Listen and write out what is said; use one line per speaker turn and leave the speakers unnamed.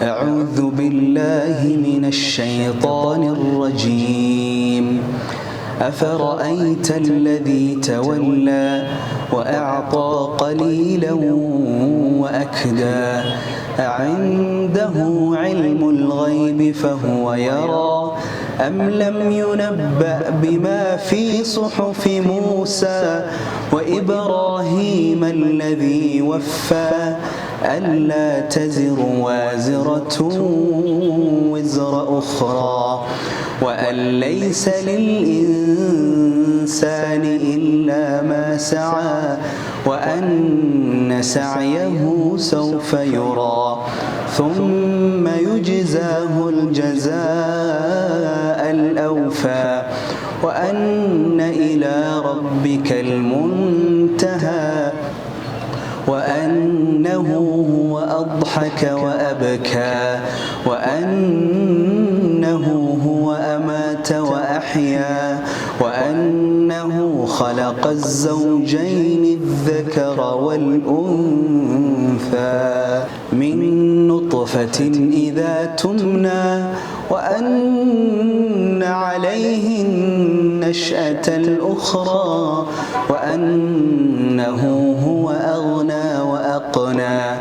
أعوذ بالله من الشيطان الرجيم. أفرأيت الذي تولى وأعطى قليلا وأكدى أعنده علم الغيب فهو يرى أم لم ينبأ بما في صحف موسى وإبراهيم الذي وفى ألا تزر وازرة وزر أخرى وأن ليس للإنسان إلا ما سعى وأن سعيه سوف يرى ثم يجزاه الجزاء الأوفى وأن إلى ربك المنتهى وأنه هو أضحك وأبكى وأنه هو أمات وأحيا وأنه خلق الزوجين الذكر والأنثى من نطفة إذا تمنى وأن عليه النشأة الأخرى وأنه هو أغنى وأقنى